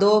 2